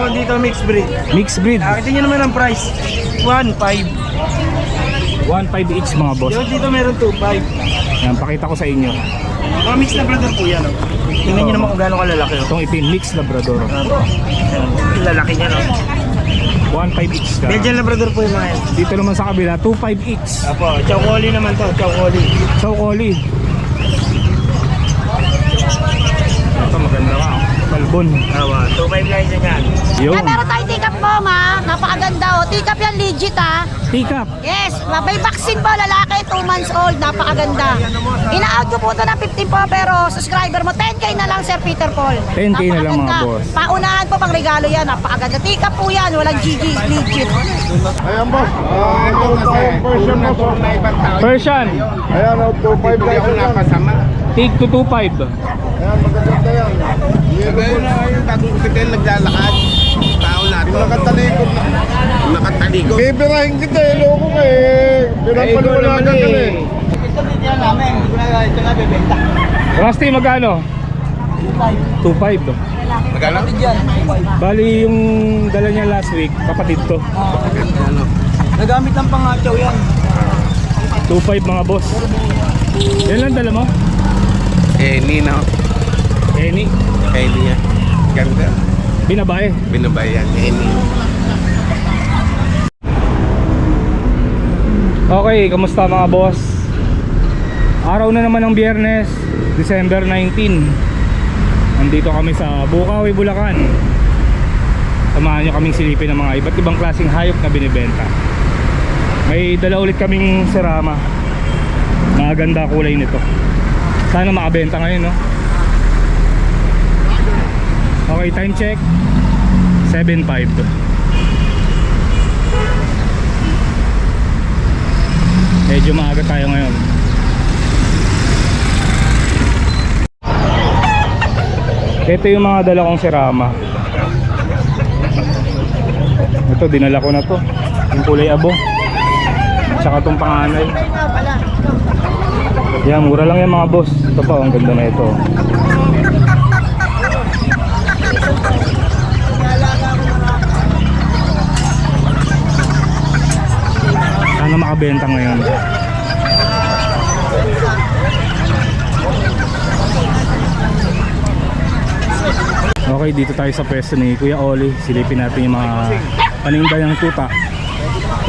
meron dito mixed breed. Mixed breed. Nakita nyo naman ang price. 1.5. 1.5 each mga boss. Dito meron 2.5. Yan, pakita ko sa inyo. Mga mixed labrador po yan. Oh. Tingnan nyo naman kung gano'ng kalalaki. Oh. Itong itim, mixed labrador. Yung lalaki niya, no? 1.5 each ka. Belgian labrador po yung mga yan. Dito naman sa kabila, 2.5 each. Apo, chow collie naman to, chow collie. Chow collie. Ito maganda ka. Kalbon. Awa, 2.5 lang isa yan. Yun. Meron tayo tikap po, ma. Napakaganda, oh. Tikap yan, legit, ha. Teacup. Yes, may vaccine po, lalaki, 2 months old. Napakaganda. Ina-out ko po ito ng 15 po, pero subscriber mo, 10K na lang, Sir Peter Paul. 10K na lang, mga Napakaganda. boss. Paunahan po pang regalo yan. Napakaganda. Tikap po yan, walang GG, legit. Ayan boss, version mo po. Persian. Ayan, 2.5 lang yan. Take to 2.5. Ayan, magaganda yan. Ngayon na yung bagong hotel naglalakad. Tao natin. Nakatalikod na. Nakatalikod. Bibirahin kita eh, loko ka eh. Pinapaliwanagan ka eh. Rusty, magkano? 2.5. Magkano? Bali yung dala niya last week, kapatid to. Nagamit lang pangatsaw yan. 2.5 mga boss. Yan lang dala mo? Nina. Any? Niya. Ganda. Binabae. Binabayan. Ni. Okay, kamusta mga boss? Araw na naman ng Biyernes, December 19. Nandito kami sa Bukawi, Bulacan. Samahan nyo kaming silipin ng mga iba't ibang klaseng hayop na binibenta. May dala ulit kaming serama. Maganda kulay nito. Sana makabenta ngayon, no? Okay, time check 7:05. Medyo maaga tayo ngayon. Ito yung mga dala kong serama. Ito, dinala ko na to. Yung kulay abo. Tsaka itong panganay. Yan, mura lang yan mga boss. Ito pa, ang ganda na ito. Sana makabenta ngayon. Okay, dito tayo sa pwesto ni Kuya Oli. Silipin natin yung mga paninda ng tuta.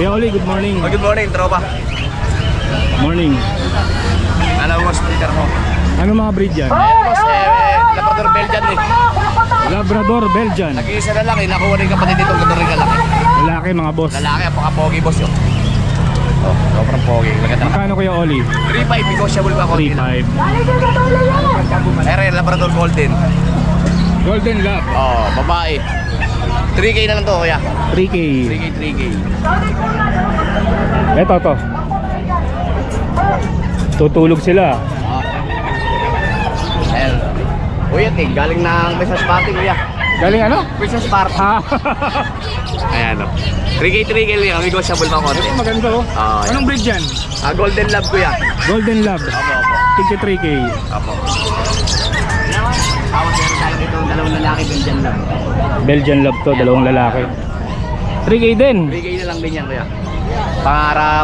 Kuya Oli, good morning. Good morning, tropa. Morning. Alam mo, Peter mo. Ano mga breed yan? Boss, Labrador Belgian eh. Labrador Belgian. Nag-iisa na lang eh. Nakuha rin kapatid dito. Ganda rin kalaki. Lalaki mga boss. Lalaki, apaka-pogi boss yun. Oh, sobrang pogi. Maganda. Magkano Kuya Oli? 3.5 negotiable pa ako. 3.5. Ere, Labrador Golden. Golden Lab. Oh, babae. 3K na lang to, kuya. 3K. 3K. Ito to. Tutulog sila. Ayan. Kuya, galing ng Princess Party, kuya. Galing ano? Princess Party. Ah. Ayan, o. 3K lang. Negotiable pa konti. Ito maganda oh. Oh, Anong breed yan? Golden Lab, kuya. Golden Lab. Opo. Tigka 3K. Opo. Tapos meron tayo dito dalawang lalaki Belgian Lab. Belgian Lab to, dalawang lalaki. 3K din. 3K na lang din yan, kuya.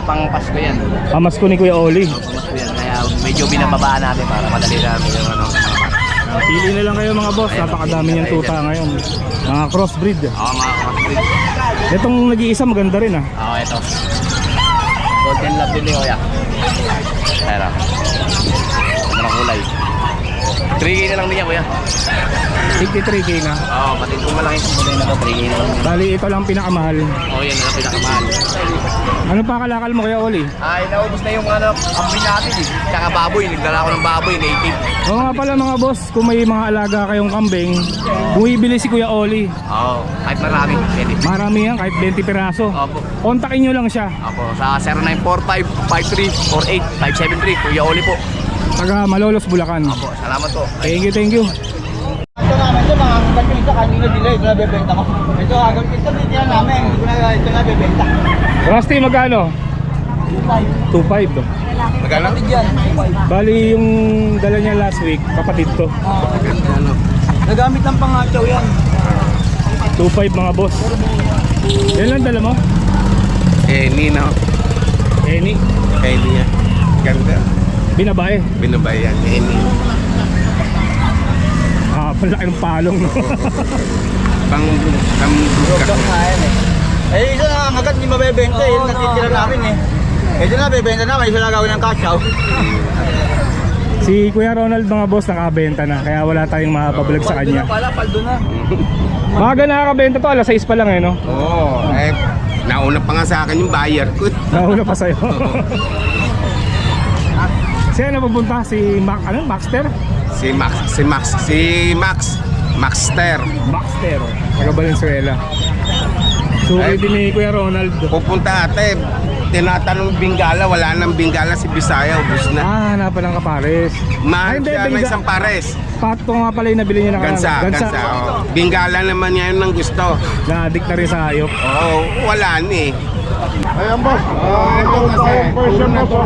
Pang Pasko yan. Amas ko ni Kuya Oli. Pasko yan. Kaya medyo binababaan natin para madali namin yung ano. Pili na lang kayo mga boss. Napakadami niyang tuta ngayon. Mga crossbreed. Oo, mga crossbreed. Itong nag-iisa maganda rin ah. Oo, ito. Golden Lab din, kuya. Ayan o. Ito ng kulay. 3K na lang din yan, kuya. 53K na. Oo, pati kung malaki yung kulay na ito, 3K na lang. Bali ito lang pinakamahal. Oo, yan ang pinakamahal. Ano pa kalakal mo Kuya Oli? Ay, naubos na yung ano, amoy natin eh. Tsaka baboy, nagdala ko ng baboy, native. Oo nga pala mga boss, kung may mga alaga kayong kambing, bumibili si Kuya Oli. Oo, kahit marami, pwede. Marami yan, kahit 20 piraso. Opo. Kontakin nyo lang siya. Ako sa 0945-5348-573, Kuya Oli po. Taga Malolos, Bulacan. Opo, salamat po. Thank you, thank you. Ito namin ito, mga ganito isa kanina delay, ito na bebenta ko. Ito, ito din yan namin, ito na bebenta. Rusty, magkano? 2.5. Magkano? Ito dyan, 5. Bali yung dala niya last week, kapatid to. Nagamit lang pangatsaw yan. 2.5 mga boss. Yan lang dala mo? Nino. Any? Niya. Ganda. Binabae. Binabayan. Ni. Palaki ng palong no? Pang Joke nga yan eh. Eh, isa na agad hindi mabebenta eh. Yung natitira namin eh. Ito na, bebenta naman. Isa na gawin ng cash out. Si Kuya Ronald mga boss nakabenta na, kaya wala tayong mapablog sa kanya. Paldo na. Maaga nakakabenta to, alas 6 pa lang eh no? Oo. Nauna pa nga sa akin yung buyer ko. Nauna pa sa'yo. Siya na pupunta? Si Maxter? Si Maxter. Maxter, taga Valenzuela. Suki din ni Kuya Ronald. Pupunta ate. Tinatanong Bingala, wala nang Bingala si Bisaya, ubus na. Hanapan ng kapares. Mahal siya ng isang pares. Pato nga pala yung nabili niya ng Gansa. Oh. Bingala naman yan ang gusto. Na-addict na rin sa hayop. Oo, wala ni. Ayan boss, ito tayong version mo so.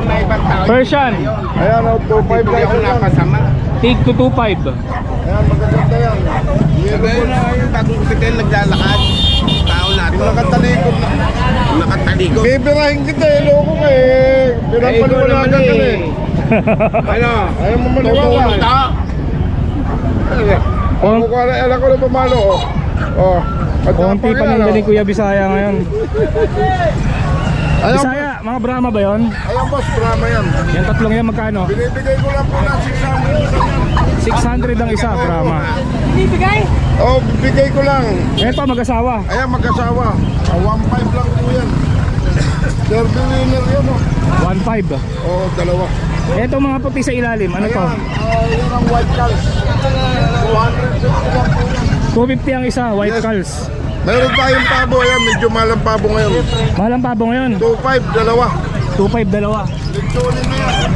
Persian, Ayan o, 2.5 Hindi guys ako yan. napasama. take to 2.5. Ayan, magaganda yan. Sabi na yung bagong kupitin naglalakad. Tao natin. Nakatalikod na. Nakatalikod. Bibirahin kita eh, loko ka eh. Pinapaliwanagan ka eh. Ano? Ayaw mo maniwala eh. Ako ko alam ko na pamalo oh. Oh. Konti pa lang ni Kuya Bisaya ngayon. Ayan, Bisaya, mga Brahma ba yon? ayan boss, drama yan. Yan tatlong yan magkano? Binibigay ko lang po na 600 isa yan. 600 ang isa, Brahma. Oh, bibigay ko lang. Eto, mag-asawa. Ayan, mag-asawa. 1.5 lang po yan. Derby winner yun oh. 1.5. Oh, dalawa. Eto mga puti sa ilalim, ano to? Ayan, yun ang white calls. 250 lang po yan. 250 ang isa, white calls. Meron tayong pabo, ayan, medyo malang pabo ngayon. Malang pabo ngayon. 2.5, dalawa. 2.5 dalawa. Lechoni na yan.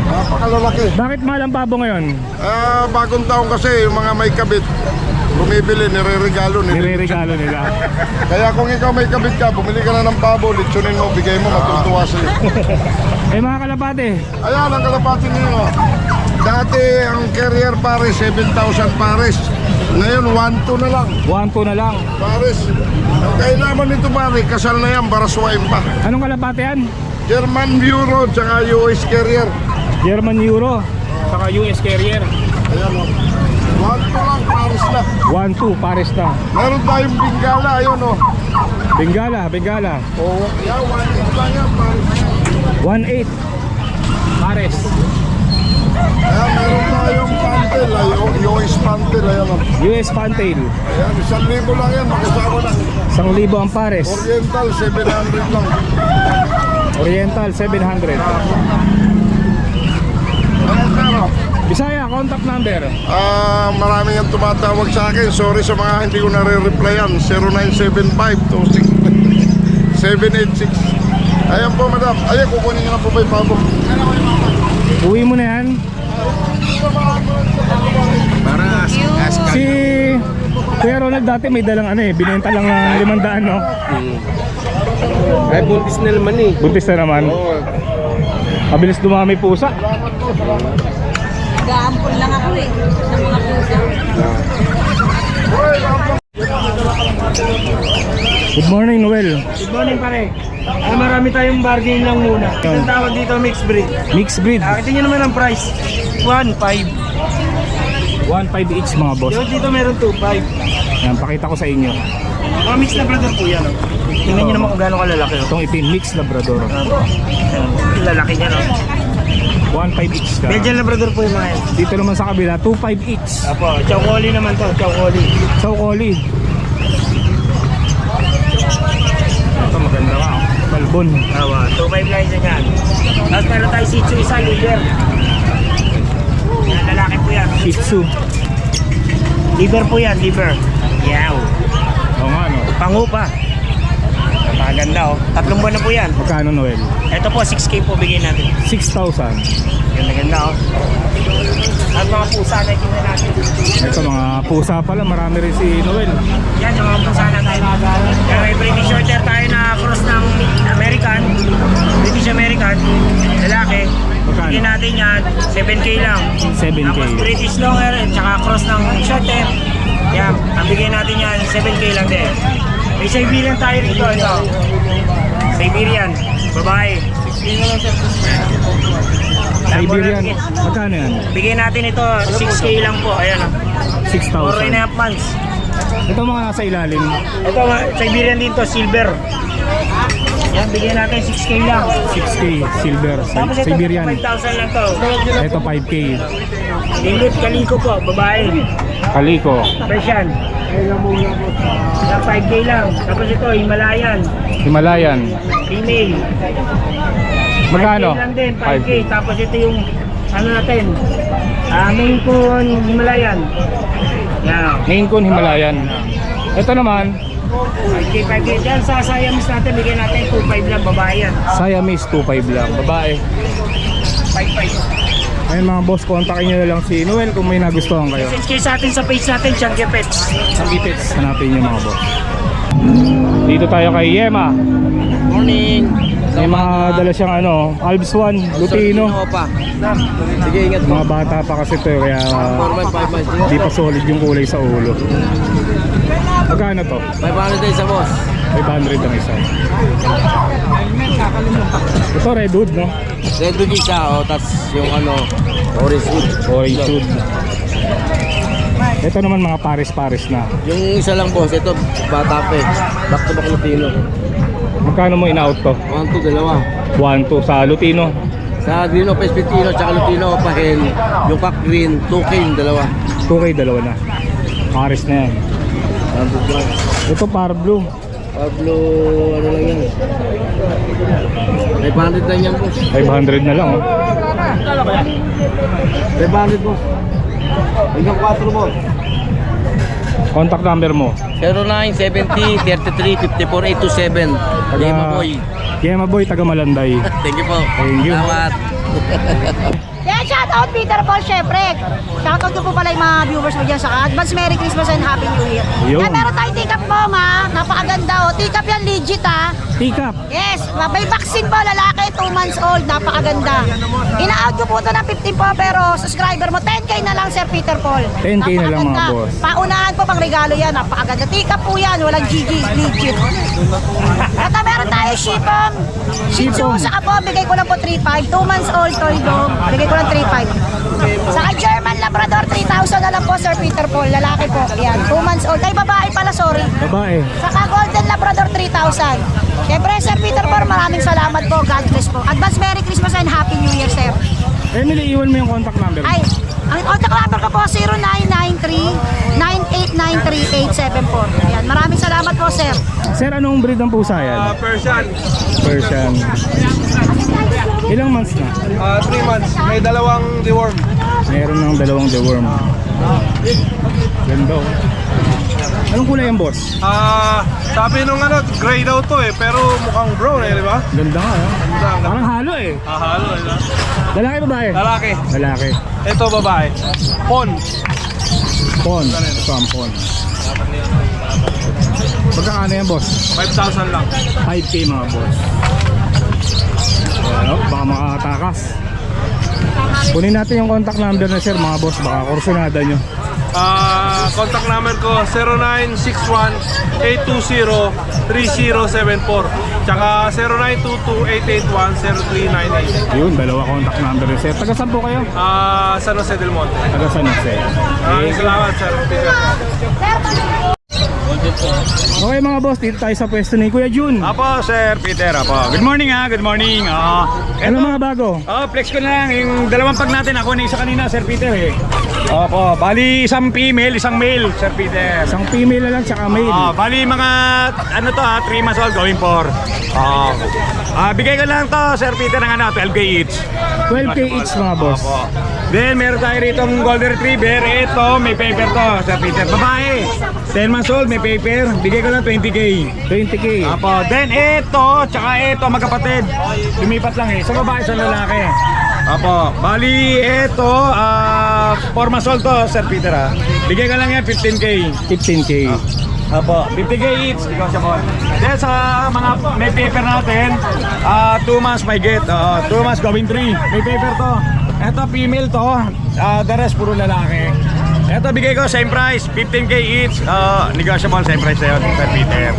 Napakalalaki. Bakit malang pabo ngayon? Bagong taon kasi, yung mga may kabit, bumibili, nire-regalo nila. Nireregalo nila. Kaya kung ikaw may kabit ka, bumili ka na ng pabo, lechonin mo, bigay mo, matutuwa sa'yo. Eh mga kalapate, Ayan, ang kalapati niyo. Dati, ang carrier pares, 7,000 pares. Ngayon, 1,2 na lang. 1.2 na lang. Pares. Ang kailangan nito pare, kasal na yan, baraswain pa. Anong kalapate yan? German Euro, tsaka US carrier. German Euro, saka US Carrier. Ayan o. 1,2 lang, pares na. 1.2, pares na. Meron tayong Bingala, ayun o. Bengala, Bengala. Oh, yan, 1,8 lang yan, pares na yan. 1.8. Pares. Ayan, meron tayong pantel, US pantel, ayan o. US Fantail. Ayan, 1,000 lang yan, makasama na. 1,000 ang pares. Oriental, 700 lang. Oriental, 700. Ayan, pero. Bisaya, contact number. Marami yung tumatawag sa akin. Sorry sa mga hindi ko nare-replyan. 0975-26-786. Ayan po, madam. Ayan, kukunin nyo na po ba yung pabo? Uwi mo na yan. Para ask Si Kuya Ronald dati may dalang ano eh, binenta lang ng 500 no? Ay, buntis na naman eh. Buntis na naman. Mabilis dumami pusa. Gaampol lang ako eh, ng mga pusa. Good morning, Noel. Good morning pare. Marami tayong bargain lang muna. Ang tawag dito mixed breed. Mixed breed. Tingnan nyo naman ang price. 1.5. 1.5 each mga boss. Dito meron 2.5. Yan, pakita ko sa inyo. Mga mixed labrador po yan. Oh. Tingnan nyo naman kung gaano kalalaki. Oh. Itong itim, mixed Labrador. Yung lalaki niya. No? 1.5 each ka. Belgian labrador po yung mga yan. Dito naman sa kabila, 2.5 each. Apo, chow collie naman to. Chow collie. Chow Collie. Ito maganda ka. Balbon. Awa, 2.5 lang isa yan. Tapos meron tayo Shih Tzu isa, liver. Yan, lalaki po yan. Shih Tzu. Liver po yan, liver. Yaw. Oo nga no. Pangu pa. Napakaganda oh. 3 buwan na po yan. Magkano Noel? Ito po, 6K po bigyan natin. 6,000. Ganda-ganda oh. At mga pusa na ikinan natin. Ito mga pusa pala, marami rin si Noel. Yan, yung mga pusa na tayo. Yan, may British Shorthair tayo na cross ng American. British American. Lalaki. Magkano? Bigyan natin yan, 7K lang. 7K. Tapos British Longhair at saka cross ng Shorthair. Yan, ang bigay natin yan, 7K lang din. May Siberian tayo rito, ito. Siberian, babae. 6K na lang, sir. Siberian. Magkano yan? Bigay natin ito, 6K lang po. Ayan, 4.5 6,000. months. Ito mga nasa ilalim. Ito, Siberian din to, silver. Yan, bigyan natin 6K lang. 6K, silver, Tapos ito, Siberian. 5,000 lang to. Ito 5K. Dilute Kaliko po, babae. Kaliko. Persian. Yan, 5K lang. Tapos ito, Himalayan. Himalayan. Female. Magkano? 5K lang din, 5K. Tapos ito yung, ano natin, Maine Coon Himalayan. Yan. Maine Coon Himalayan. Ito naman, 5K, 5K. Yan, sa Siamese natin, bigyan natin 2.5 lang, babae yan. Siamese 2.5 lang. Babae. 5.5. Ayun mga boss, kontakin nyo na lang si Noel kung may nagustuhan kayo. Message kayo sa atin sa page natin, Chunky Pets. Ang ipits, hanapin nyo mga boss. Dito tayo kay Yema. Morning. May mga dala siyang ano, Alps 1, Lutino. pa. Sige, ingat Mga bata pa kasi ito kaya 5 months. hindi pa solid yung kulay sa ulo. Magkano to? 500 din sa boss. 500 ang isa. Ito redwood, no? Red Hood isa, tas yung orange hood. Orange hood. Ito naman mga pares-pares na. Yung isa lang boss, ito bata pa eh. Back to back Lutino. Magkano mo in-out to? 1, 2, dalawa. 1, 2 sa Lutino. Sa Green Opes Pitino, tsaka Lutino, Pahen, yung Pack Green, 2K yung dalawa. 2K, dalawa na. Pares na yan. Ito par blue. Pablo, ano lang yan. 500 lang yan boss. 500 na lang, oh. 500 boss. Hanggang 4 boss. Contact number mo. 0970-33-54-827. Yema Boy. Yema Boy, taga Malanday. Thank you po. Thank you. Salamat. Yan, shout out Peter Paul, syempre. Shout out ko po pala yung mga viewers mo dyan sa advance Merry Christmas and Happy New Year. Yun. Yan, meron tayong tikap mo, ha. Napakaganda, oh. Tikap yan, legit, ha. Pick up. Yes, may vaccine po, lalaki, 2 months old, napakaganda. Ina-out ko po ito ng 15 po, pero subscriber mo, 10K na lang, Sir Peter Paul. 10K na lang, mga Napakaganda. boss. Paunahan po pang regalo yan, napakaganda. Tikap po yan, walang GG, legit. At meron tayo shipom. Shih Tzu, Shipom. saka po, bigay ko lang po 3.5. 2 months old, toy dog, bigay ko lang 3.5. Saka German Labrador, 3,000 na lang po, Sir Peter Paul, lalaki po. Yan, 2 months old. Ay, babae pala, sorry. Babae. Saka Golden Labrador 3,000. Siyempre, Sir Peter Paul, maraming salamat po. God bless po. Advance Merry Christmas and Happy New Year, Sir. Emily, iwan mo yung contact number mo. Ay, ang contact number ko po, 0993-9893-874. Ayan, maraming salamat po, Sir. Sir, anong breed ng pusa yan? Persian, Persian. Ilang months na? 3 months. May dalawang deworm. Meron ng dalawang deworm. Ganda, oh. Anong kulay ang boss? Sabi nung gray daw to eh, pero mukhang brown eh, di ba? Ganda nga, oh. Parang halo eh. Halo eh. Lalaki, babae? Lalaki. Lalaki. Ito babae. Pon. Pon. Ito ang pon. Magkakano yan, boss? 5,000 lang. 5K mga boss. Ayan, oh, baka makatakas. Kunin natin yung contact number na sir mga boss. Baka kursunada nyo. Contact number ko 0961-820-3074 tsaka 0922-881-0398. Yun, dalawa contact number ni sir. Taga saan po kayo? San Jose del Monte. Taga San Jose. Salamat sir. Okay mga boss, dito tayo sa pwesto ni Kuya Jun. Apo, Sir Peter, apo. Good morning ha, good morning. Ano mga bago? Flex ko na lang yung dalawang pag natin. Ako na isa kanina, Sir Peter eh. Opo, bali isang female, isang male, Sir Peter. Isang female na lang tsaka male. Bali mga, 3 months old going for. Bigay ko lang to, Sir Peter, ng 12K each. 12K each mga boss. Opo. Then meron tayo rito ng Golden Retriever. Ito, may paper to, Sir Peter. Babae, 10 months old, may paper. Bigay ko lang 20K. 20K. Apo, then ito, tsaka ito magkapatid. Lumipat lang eh. Sa babae, sa lalaki. Apo, bali ito, 4 months old to, Sir Peter ha. Bigay ka lang yan, 15K. 15K. Apo, 50K each. Ikaw siya po. Then sa mga may paper natin, 2 months may get. 2 months going 3. May paper to. Ito female to. The rest puro lalaki. Eto, bigay ko same price, 15K each. Negotiable, same price na yun, Sir Peter.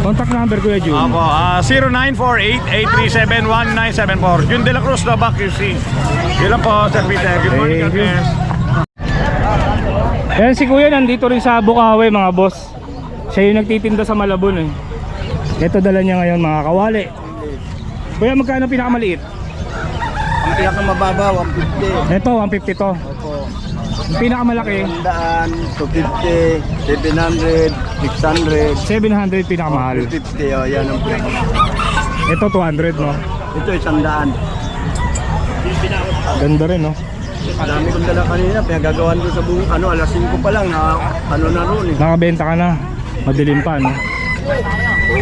Contact number Kuya Jun. Opo, 0948-837-1974. Jun De La Cruz, Lobak, QC. Yun lang po, Sir Peter. Good morning, God Thank you. bless. Ayan si Kuya nandito rin sa Bukawi mga boss. Siya yung nagtitinda sa Malabon eh. Ito dala niya ngayon mga kawali. Kuya, magkano pinakamaliit? Ang pinakamababa, 150. Ito, 150 to. Opo. Yung pinakamalaki, 100, 250, 700, 600, 700 pinakamahal. 250. Oh, yan ang pinakamababa. Ito 200 no. Ito 100. Ganda rin no. Dami kong dala kanina, pinagagawan ko sa buong, alas 5 pa lang, na na roon eh. Nakabenta ka na. Madilim pa no.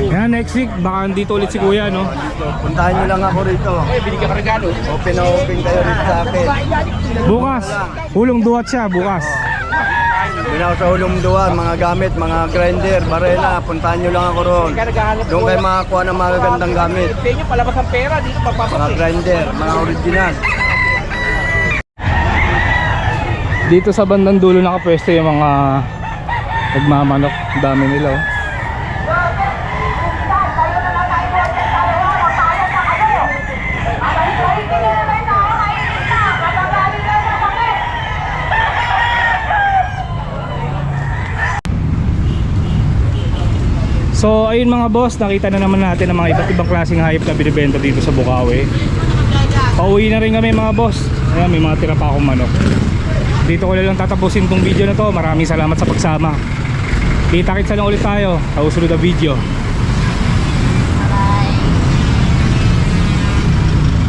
Yan, next week baka andito ulit si Kuya no. Puntahan nyo lang ako rito. Binigyan ka regalo. Open na open kayo rito sa akin. Bukas, hulong duwat siya bukas. Binaw sa hulong duwan, mga gamit, mga grinder, barela, puntahan nyo lang ako roon. Doon kayo makakuha ng mga gandang gamit. Mga grinder, mga original. Dito sa bandang dulo nakapwesto yung mga nagmamanok. Ang dami nila oh. So ayun mga boss, nakita na naman natin ang mga iba't ibang klaseng hayop na binibenta dito sa Bukawi. Pauwi na rin kami mga boss. Ayan, may mga tira pa akong manok. Dito ko na lang tatapusin tong video na to. Maraming salamat sa pagsama. Kita-kitsa lang ulit tayo sa susunod na video.